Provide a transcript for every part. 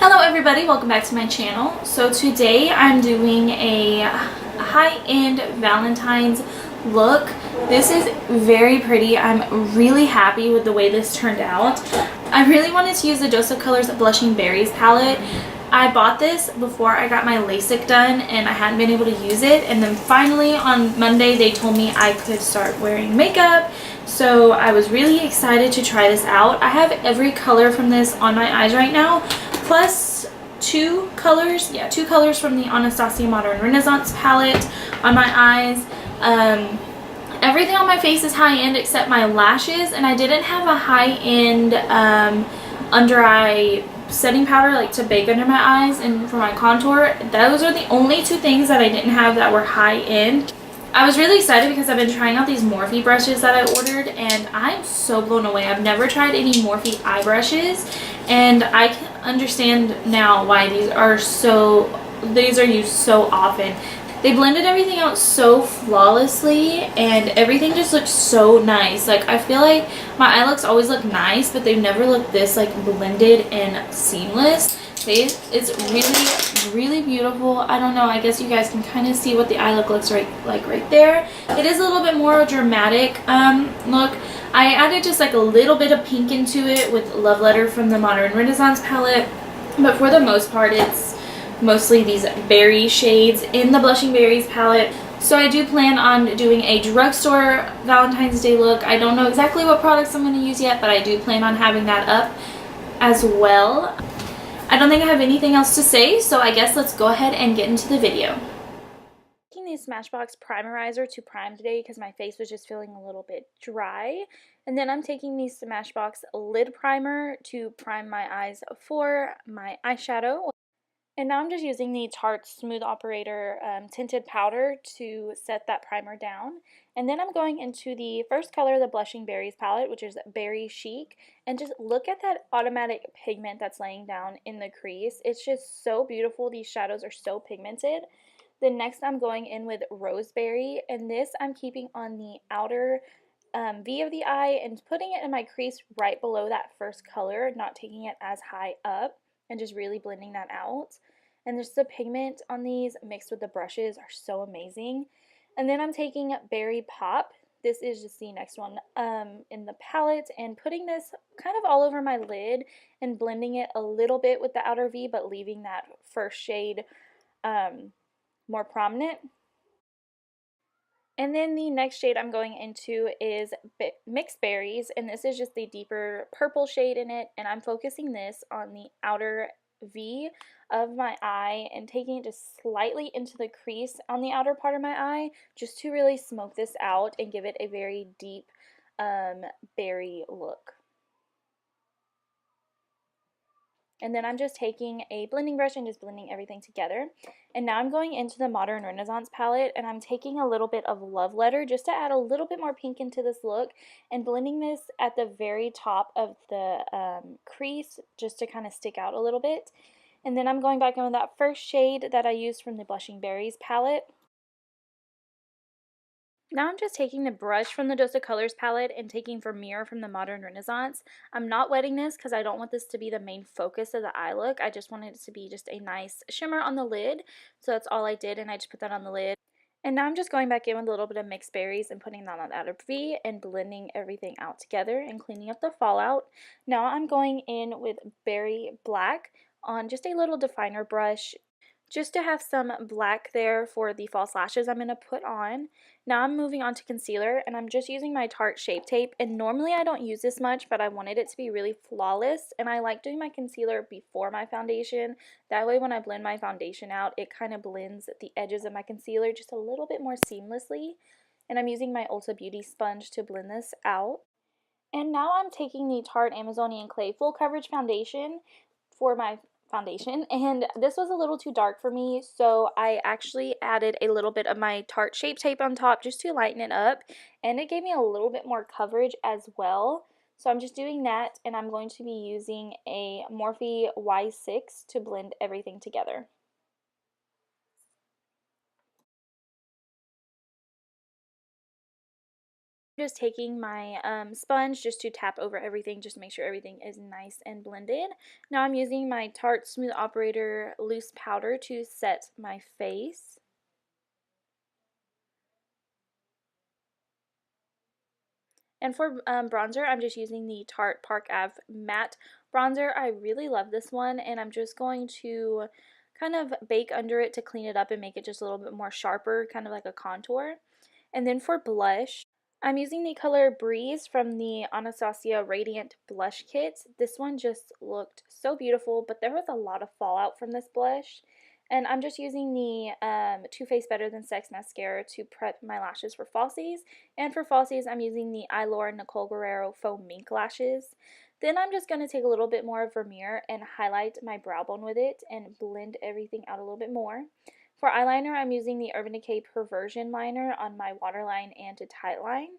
Hello everybody, welcome back to my channel. So today I'm doing a high-end Valentine's look. This is very pretty. I'm really happy with the way this turned out. I really wanted to use the Dose of Colors Blushing Berries palette. I bought this before I got my LASIK done and I hadn't been able to use it, and then finally on Monday they told me I could start wearing makeup. So I was really excited to try this out. I have every color from this on my eyes right now, plus two colors from the Anastasia Modern Renaissance palette on my eyes. Everything on my face is high-end except my lashes, and I didn't have a high-end under eye setting powder like to bake under my eyes and for my contour. Those are the only two things that I didn't have that were high-end. I was really excited because I've been trying out these Morphe brushes that I ordered and I'm so blown away. I've never tried any Morphe eye brushes, and I can understand now why these are used so often. They blended everything out so flawlessly and everything just looks so nice. Like, I feel like my eye looks always look nice, but they've never looked this like blended and seamless. It's really beautiful. I don't know, I guess you guys can kind of see what the eye look looks like right there. It is a little bit more dramatic look. I added just like a little bit of pink into it with Love Letter from the Modern Renaissance palette, but for the most part it's mostly these berry shades in the Blushing Berries palette. So I do plan on doing a drugstore Valentine's Day look. I don't know exactly what products I'm going to use yet, but I do plan on having that up as well. I don't think I have anything else to say, so I guess let's go ahead and get into the video. Taking the Smashbox Primerizer to prime today because my face was just feeling a little bit dry. And then I'm taking the Smashbox Lid Primer to prime my eyes for my eyeshadow. And now I'm just using the Tarte Smooth Operator tinted powder to set that primer down. And then I'm going into the first color, the Blushing Berries palette, which is Berry Chic. And just look at that automatic pigment that's laying down in the crease. It's just so beautiful. These shadows are so pigmented. Then next I'm going in with Roseberry. And this I'm keeping on the outer V of the eye and putting it in my crease right below that first color, not taking it as high up, and just really blending that out. And just the pigment on these mixed with the brushes are so amazing. And then I'm taking Berry Pop. This is just the next one in the palette, and putting this kind of all over my lid and blending it a little bit with the outer V, but leaving that first shade more prominent. And then the next shade I'm going into is Mixed Berries, and this is just the deeper purple shade in it, and I'm focusing this on the outer V of my eye and taking it just slightly into the crease on the outer part of my eye just to really smoke this out and give it a very deep berry look. And then I'm just taking a blending brush and just blending everything together. And now I'm going into the Modern Renaissance palette, and I'm taking a little bit of Love Letter just to add a little bit more pink into this look, and blending this at the very top of the crease just to kind of stick out a little bit. And then I'm going back in with that first shade that I used from the Blushing Berries palette. Now I'm just taking the brush from the Dose of Colors palette and taking Vermeer from the Modern Renaissance. I'm not wetting this because I don't want this to be the main focus of the eye look. I just wanted it to be just a nice shimmer on the lid. So that's all I did, and I just put that on the lid. And now I'm just going back in with a little bit of Mixed Berries and putting that on the outer V and blending everything out together and cleaning up the fallout. Now I'm going in with Berry Black on just a little definer brush, just to have some black there for the false lashes I'm going to put on. Now I'm moving on to concealer, and I'm just using my Tarte Shape Tape, and normally I don't use this much, but I wanted it to be really flawless, and I like doing my concealer before my foundation. That way when I blend my foundation out, it kind of blends the edges of my concealer just a little bit more seamlessly. And I'm using my Ulta Beauty sponge to blend this out. And now I'm taking the Tarte Amazonian Clay Full Coverage Foundation for my foundation, and this was a little too dark for me, so I actually added a little bit of my Tarte Shape Tape on top just to lighten it up, and it gave me a little bit more coverage as well. So I'm just doing that, and I'm going to be using a Morphe Y6 to blend everything together. Just taking my sponge just to tap over everything, just to make sure everything is nice and blended. Now I'm using my Tarte Smooth Operator Loose Powder to set my face. And for bronzer, I'm just using the Tarte Park Ave Matte Bronzer. I really love this one, and I'm just going to kind of bake under it to clean it up and make it just a little bit more sharper, kind of like a contour. And then for blush, I'm using the color Breeze from the Anastasia Radiant Blush Kit. This one just looked so beautiful, but there was a lot of fallout from this blush. And I'm just using the Too Faced Better Than Sex Mascara to prep my lashes for falsies. And for falsies, I'm using the Eyeliner Nicole Guerrero Faux Mink Lashes. Then I'm just going to take a little bit more of Vermeer and highlight my brow bone with it and blend everything out a little bit more. For eyeliner, I'm using the Urban Decay Perversion liner on my waterline and to tightline.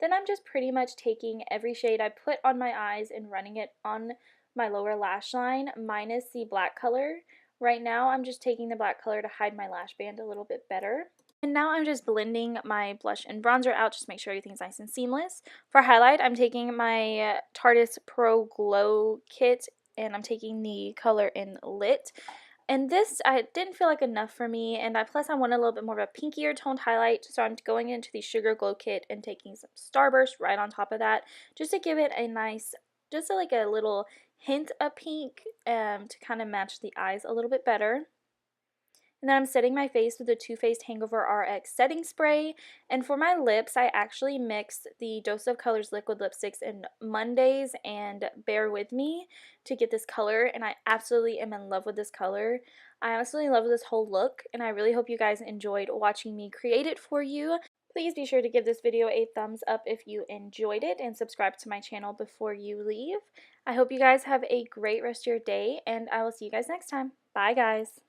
Then I'm just pretty much taking every shade I put on my eyes and running it on my lower lash line minus the black color. Right now I'm just taking the black color to hide my lash band a little bit better. And now I'm just blending my blush and bronzer out just to make sure everything's nice and seamless. For highlight, I'm taking my Tarte Pro Glow Kit and I'm taking the color in Lit. And this, I didn't feel like enough for me, and plus I wanted a little bit more of a pinkier toned highlight, so I'm going into the Sugar Glow Kit and taking some Starburst right on top of that, just to give it a nice, just like a little hint of pink to kind of match the eyes a little bit better. And then I'm setting my face with the Too Faced Hangover RX setting spray. And for my lips, I actually mixed the Dose of Colors liquid lipsticks in Mondaze and Bear With Me to get this color. And I absolutely am in love with this color. I absolutely love this whole look. And I really hope you guys enjoyed watching me create it for you. Please be sure to give this video a thumbs up if you enjoyed it and subscribe to my channel before you leave. I hope you guys have a great rest of your day, and I will see you guys next time. Bye, guys.